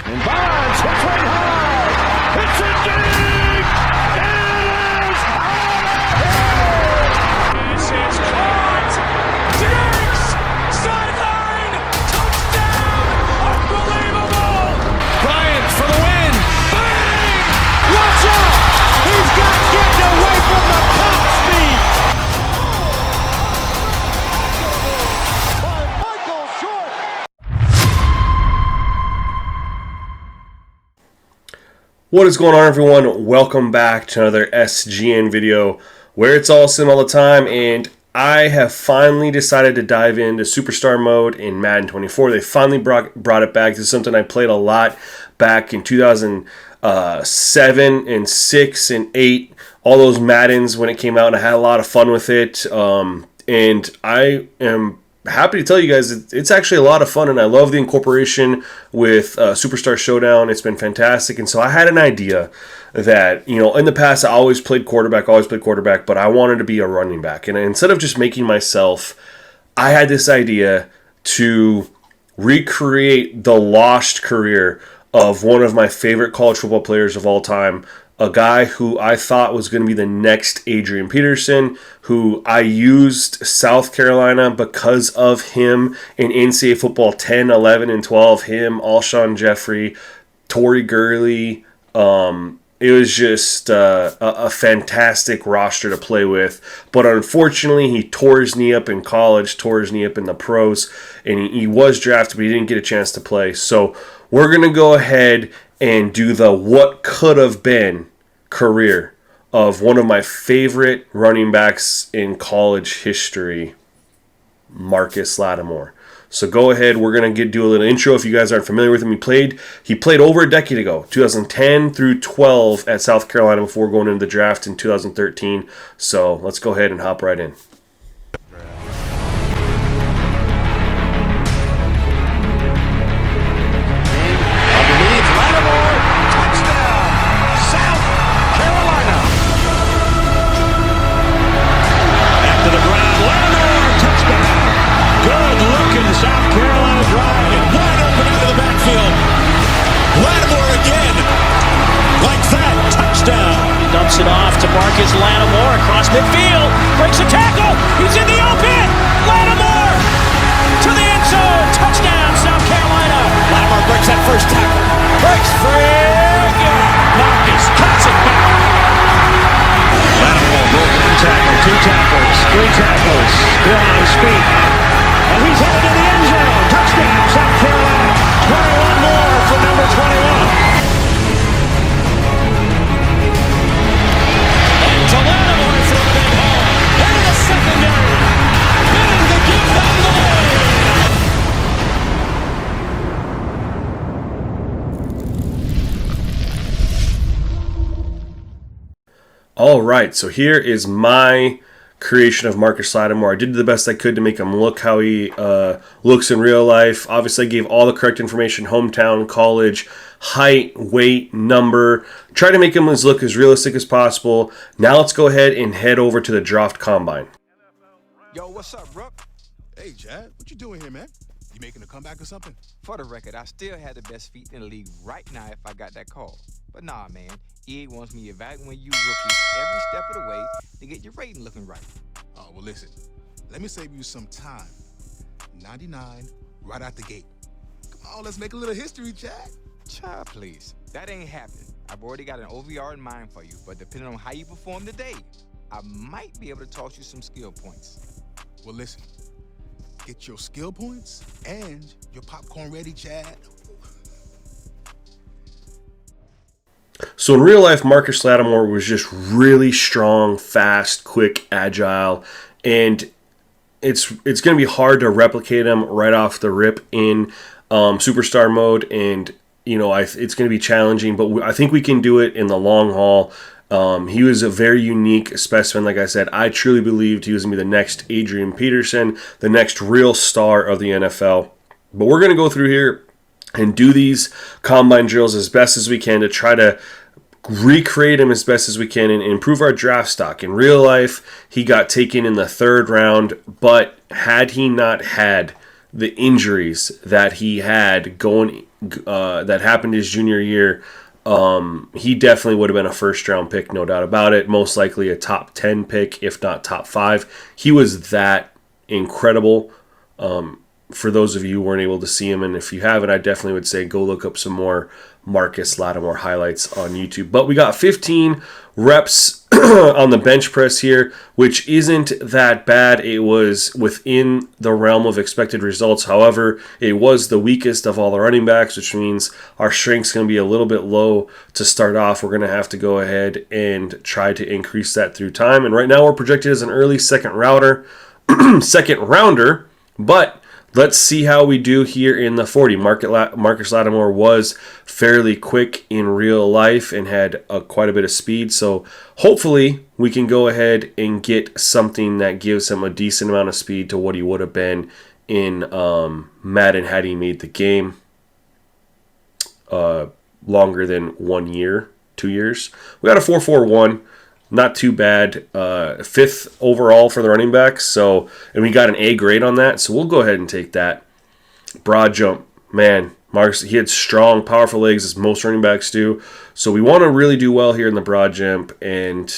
And Bonds hits one high. Hits it deep. It is out of here. This is caught. Diggs. Sideline. Touchdown. Unbelievable. Bryant for the win. Bang. Watch out. He's got getting away from the top speed. What is going on, everyone? Welcome back to another SGN video where it's all sim all the time, and I have finally decided to dive into Superstar mode in Madden 24. They finally brought it back. This is something I played a lot back in 2007 and 6 and 8, all those Maddens when it came out, and I had a lot of fun with it. And I am happy to tell you guys it's actually a lot of fun, and I love the incorporation with Superstar Showdown. It's been fantastic. And so I had an idea that, in the past I always played quarterback, but I wanted to be a running back. And instead of just making myself, I had this idea to recreate the lost career of one of my favorite college football players of all time, a guy who I thought was going to be the next Adrian Peterson, who I used South Carolina because of him in NCAA football 10, 11, and 12. Him, Alshon Jeffrey, Torrey Gurley. It was just a fantastic roster to play with. But unfortunately, he tore his knee up in college, tore his knee up in the pros, and he was drafted, but he didn't get a chance to play. So we're going to go ahead and do the what could have been career of one of my favorite running backs in college history, Marcus Lattimore. So go ahead, we're going to do a little intro if you guys aren't familiar with him. He played over a decade ago, 2010 through 12 at South Carolina before going into the draft in 2013. So let's go ahead and hop right in. It off to Marcus Lattimore across midfield, breaks a tackle, he's in the open, Lattimore to the end zone, touchdown South Carolina. Lattimore breaks that first tackle, breaks free, Marcus cuts it back. Lattimore broke one tackle, two tackles, three tackles, still on his feet, and he's headed to the end zone, touchdown South Carolina, 21 more for number 21. To Lattimore for the big hole. Into the secondary. Hitting to give them the lead. All right, so here is my creation of Marcus Lattimore. I did the best I could to make him look how he looks in real life. Obviously, I gave all the correct information: hometown, college, height, weight, number. Try to make him look as realistic as possible. Now let's go ahead and head over to the draft combine. Yo, what's up, bro? Hey, Chad, what you doing here, man? You making a comeback or something? For the record, I still had the best feet in the league right now if I got that call. But nah, man, EA wants me evaluating you rookies every step of the way to get your rating looking right. Oh, well, listen. Let me save you some time. 99 right out the gate. Come on, let's make a little history, Chad. Child, please. That ain't happening. I've already got an OVR in mind for you, but depending on how you perform today, I might be able to toss you some skill points. Well, listen. Get your skill points and your popcorn ready, Chad. So in real life, Marcus Lattimore was just really strong, fast, quick, agile, and it's going to be hard to replicate him right off the rip in Superstar mode, and it's going to be challenging, but I think we can do it in the long haul. He was a very unique specimen. Like I said, I truly believed he was going to be the next Adrian Peterson, the next real star of the NFL. But we're going to go through here and do these combine drills as best as we can to try to recreate him as best as we can and improve our draft stock. In real life, he got taken in the 3rd round, but had he not had the injuries that he had going that happened his junior year, he definitely would have been a first-round pick, no doubt about it. Most likely a top 10 pick, if not top 5. He was that incredible. For those of you who weren't able to see him, and if you haven't, I definitely would say go look up some more Marcus Lattimore highlights on YouTube. But we got 15 reps on the bench press here, which isn't that bad. It was within the realm of expected results. However, it was the weakest of all the running backs, which means our strength's going to be a little bit low to start off. We're going to have to go ahead and try to increase that through time. And right now we're projected as an early second rounder, but let's see how we do here in the 40. Marcus Lattimore was fairly quick in real life and had quite a bit of speed. So hopefully we can go ahead and get something that gives him a decent amount of speed to what he would have been in Madden had he made the game longer than 1 year, 2 years. We got a 4.41. Not too bad. 5th overall for the running backs. So, and we got an A grade on that. So we'll go ahead and take that. Broad jump. Man, Marcus, he had strong, powerful legs as most running backs do. So we want to really do well here in the broad jump. And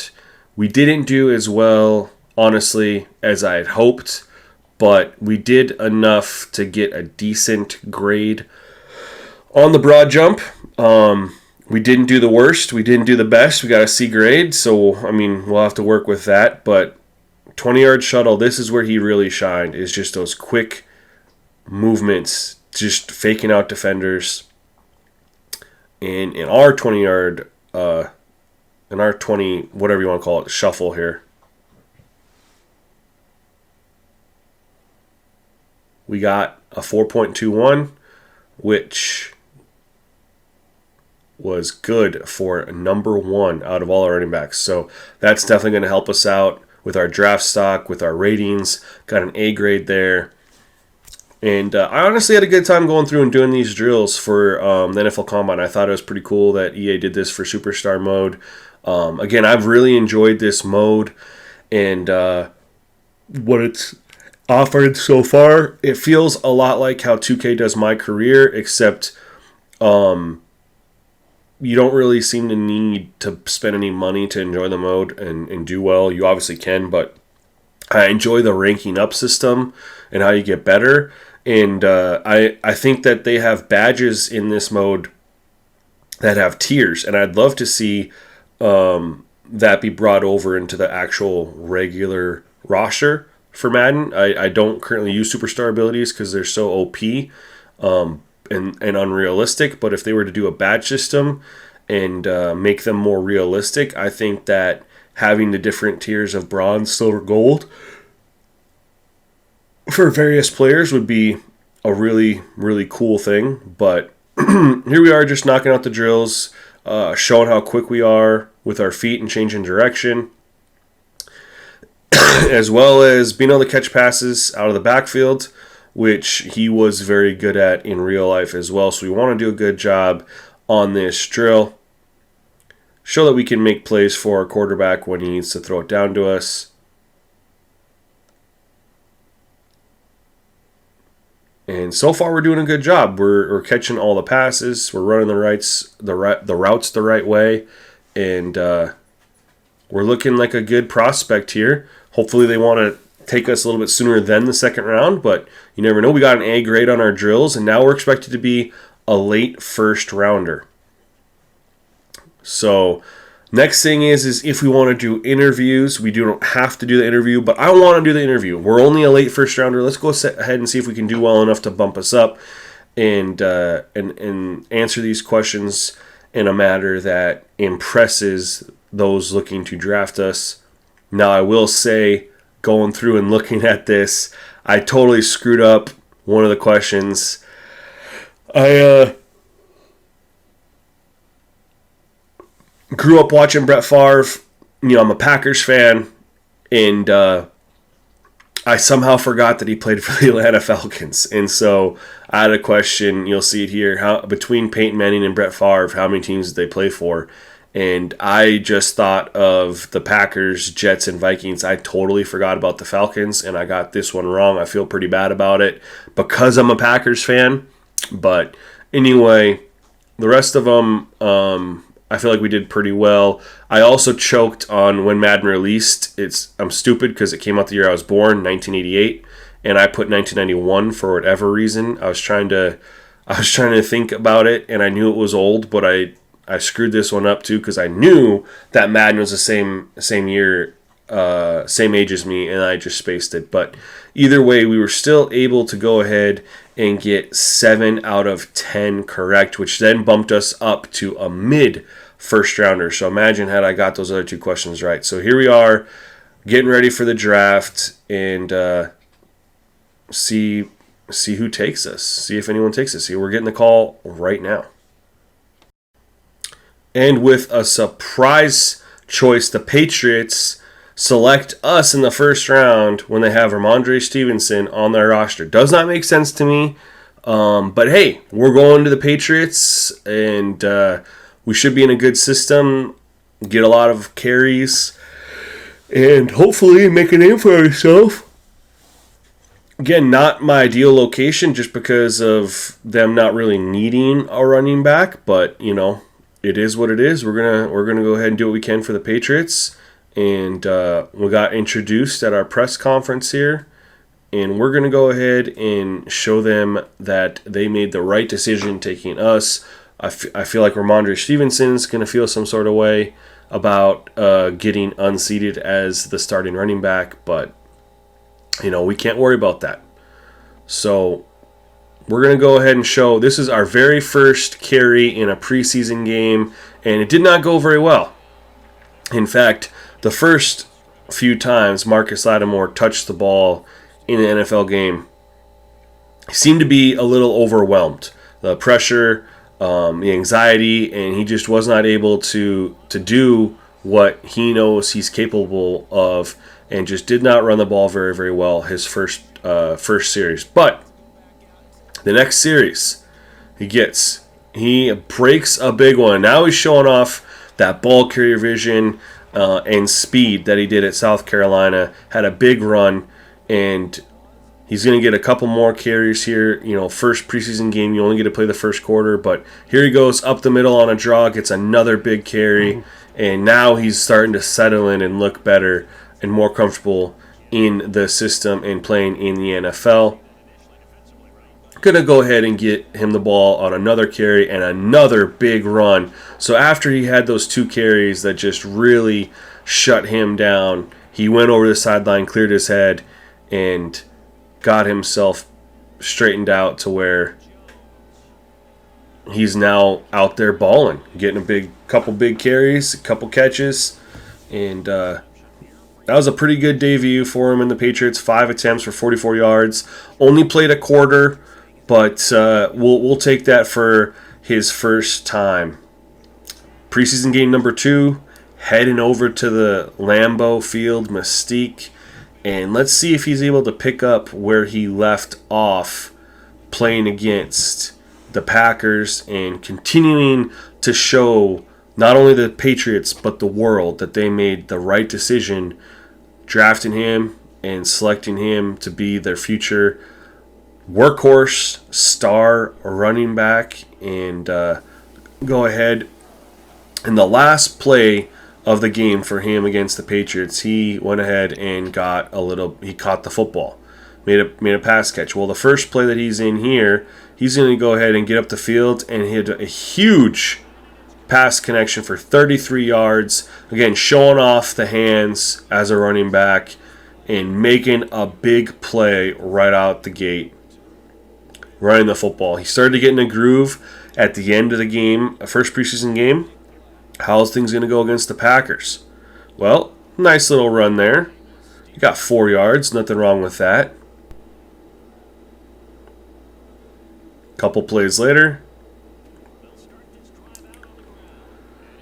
we didn't do as well, honestly, as I had hoped. But we did enough to get a decent grade on the broad jump. We didn't do the worst. We didn't do the best. We got a C grade. So, I mean, we'll have to work with that. But 20-yard shuttle, this is where he really shined, is just those quick movements, just faking out defenders. And in our 20-yard, in our 20, whatever you want to call it, shuffle here, we got a 4.21, which was good for number 1 out of all our running backs. So that's definitely going to help us out with our draft stock, with our ratings. Got an A grade there. And I honestly had a good time going through and doing these drills for the NFL Combine. I thought it was pretty cool that EA did this for Superstar mode. Again, I've really enjoyed this mode and what it's offered so far. It feels a lot like how 2K does My Career, except you don't really seem to need to spend any money to enjoy the mode and do well. You obviously can, but I enjoy the ranking up system and how you get better. And I think that they have badges in this mode that have tiers, and I'd love to see that be brought over into the actual regular roster for Madden. I don't currently use Superstar abilities because they're so OP. And unrealistic, but if they were to do a badge system and make them more realistic, I think that having the different tiers of bronze, silver, gold for various players would be a really, really cool thing. But here we are just knocking out the drills, showing how quick we are with our feet and changing direction, as well as being able to catch passes out of the backfield, which he was very good at in real life as well. So we want to do a good job on this drill. Show that we can make plays for our quarterback when he needs to throw it down to us. And so far we're doing a good job. We're catching all the passes. We're running the routes the right way. And we're looking like a good prospect here. Hopefully they want to take us a little bit sooner than the second round, but you never know. We got an A grade on our drills, and now we're expected to be a late first rounder. So next thing is if we want to do interviews, we don't have to do the interview, but I want to do the interview. We're only a late first rounder. Let's go ahead and see if we can do well enough to bump us up and answer these questions in a manner that impresses those looking to draft us. Now, I will say, going through and looking at this, I totally screwed up one of the questions. I grew up watching Brett Favre. I'm a Packers fan, and I somehow forgot that he played for the Atlanta Falcons. And so I had a question, you'll see it here, between Peyton Manning and Brett Favre, how many teams did they play for? And I just thought of the Packers, Jets, and Vikings. I totally forgot about the Falcons, and I got this one wrong. I feel pretty bad about it because I'm a Packers fan. But Anyway, the rest of them, I feel like we did pretty well. I also choked on when Madden released. I'm stupid because it came out the year I was born, 1988, and I put 1991 for whatever reason. I was trying to think about it, and I knew it was old, but I screwed this one up too because I knew that Madden was the same year, same age as me, and I just spaced it. But either way, we were still able to go ahead and get 7 out of 10 correct, which then bumped us up to a mid first rounder. So imagine had I got those other 2 questions right. So here we are, getting ready for the draft, and see who takes us. See if anyone takes us. See, we're getting the call right now. And with a surprise choice, the Patriots select us in the first round when they have Ramondre Stevenson on their roster. Does not make sense to me. But hey, we're going to the Patriots, and we should be in a good system, get a lot of carries, and hopefully make a name for ourselves. Again, not my ideal location just because of them not really needing a running back, but you know, it is what it is. We're gonna go ahead and do what we can for the Patriots, and we got introduced at our press conference here, and we're gonna go ahead and show them that they made the right decision taking us. I feel like Ramondre Stevenson's gonna feel some sort of way about getting unseated as the starting running back, but you know, we can't worry about that. So we're going to go ahead and show this is our very first carry in a preseason game, and it did not go very well. In fact, the first few times Marcus Lattimore touched the ball in an NFL game, he seemed to be a little overwhelmed. The pressure, the anxiety, and he just was not able to do what he knows he's capable of, and just did not run the ball very, very well his first series. But the next series he breaks a big one. Now he's showing off that ball carrier vision and speed that he did at South Carolina. Had a big run, and he's going to get a couple more carries here. You know, first preseason game, you only get to play the first quarter, but here he goes up the middle on a draw, gets another big carry, and now he's starting to settle in and look better and more comfortable in the system and playing in the NFL. Going to go ahead and get him the ball on another carry and another big run. So after he had those 2 carries that just really shut him down, he went over the sideline, cleared his head, and got himself straightened out to where he's now out there balling, getting a couple big carries, a couple catches, and that was a pretty good debut for him in the Patriots. 5 attempts for 44 yards. Only played a quarter, but we'll take that for his first time. Preseason game number 2, heading over to the Lambeau Field Mystique, and let's see if he's able to pick up where he left off playing against the Packers and continuing to show not only the Patriots but the world that they made the right decision drafting him and selecting him to be their future workhorse star running back. And go ahead, in the last play of the game for him against the Patriots, he went ahead and he caught the football, made a pass catch. Well, the first play that he's in here, he's going to go ahead and get up the field and hit a huge pass connection for 33 yards. Again, showing off the hands as a running back and making a big play right out the gate, running the football. He started to get in a groove at the end of the game, a first preseason game. How's things going to go against the Packers? Well, nice little run there. You got 4 yards, nothing wrong with that. Couple plays later,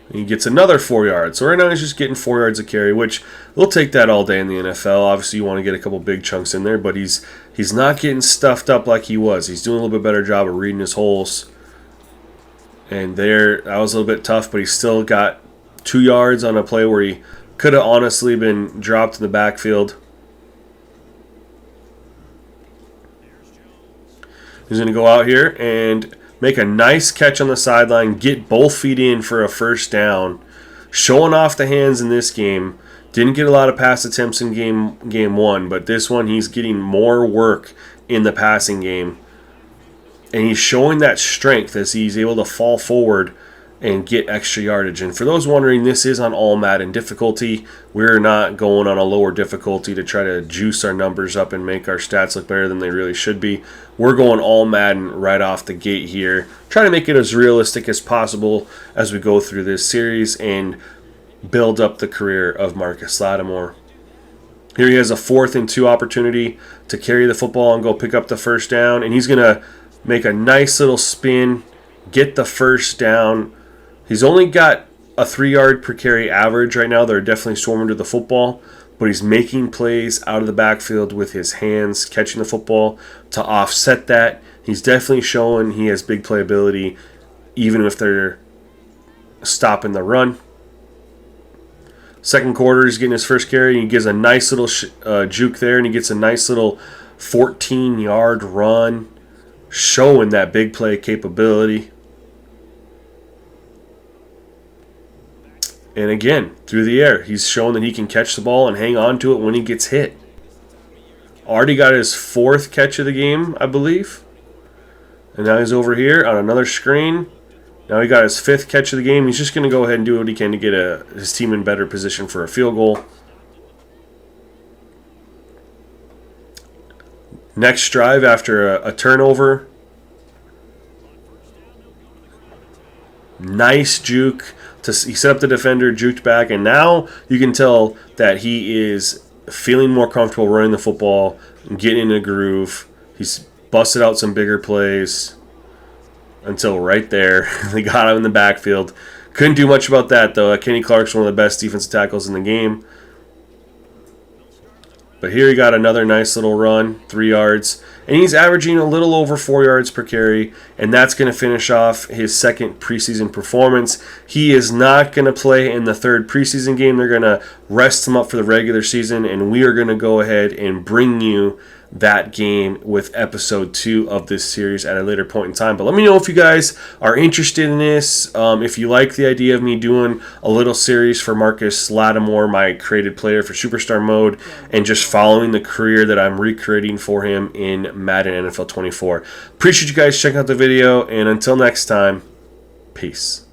he gets another 4 yards. So right now he's just getting 4 yards a carry, which we'll take that all day in the NFL. Obviously, you want to get a couple big chunks in there, but he's not getting stuffed up like he was. He's doing a little bit better job of reading his holes. And that was a little bit tough, but he still got 2 yards on a play where he could have honestly been dropped in the backfield. He's going to go out here and make a nice catch on the sideline, get both feet in for a first down, showing off the hands in this game. Didn't get a lot of pass attempts in game one, but this one he's getting more work in the passing game. And he's showing that strength as he's able to fall forward and get extra yardage. And for those wondering, this is on all Madden difficulty. We're not going on a lower difficulty to try to juice our numbers up and make our stats look better than they really should be. We're going all Madden right off the gate here. Try to make it as realistic as possible as we go through this series and build up the career of Marcus Lattimore. Here he has a 4th and 2 opportunity to carry the football and go pick up the first down. And he's going to make a nice little spin, get the first down. He's only got a 3-yard per carry average right now. They're definitely swarming to the football, but he's making plays out of the backfield with his hands, catching the football to offset that. He's definitely showing he has big playability, even if they're stopping the run. Second quarter, he's getting his first carry. He gives a nice little juke there, and he gets a nice little 14-yard run, showing that big play capability. And again, through the air, he's shown that he can catch the ball and hang on to it when he gets hit. Already got his 4th catch of the game, I believe. And now he's over here on another screen. Now he got his 5th catch of the game. He's just going to go ahead and do what he can to get his team in better position for a field goal. Next drive after a turnover. Nice juke. He set up the defender, juked back, and now you can tell that he is feeling more comfortable running the football and getting in a groove. He's busted out some bigger plays until right there. They got him in the backfield. Couldn't do much about that, though. Kenny Clark's one of the best defensive tackles in the game. But here he got another nice little run, 3 yards. And he's averaging a little over 4 yards per carry. And that's going to finish off his 2nd preseason performance. He is not going to play in the 3rd preseason game. They're going to rest him up for the regular season. And we are going to go ahead and bring you that game with episode 2 of this series at a later point in time. But let me know if you guys are interested in this. If you like the idea of me doing a little series for Marcus Lattimore, my created player for Superstar Mode, and just following the career that I'm recreating for him in Madden NFL 24. Appreciate you guys checking out the video, and until next time, peace.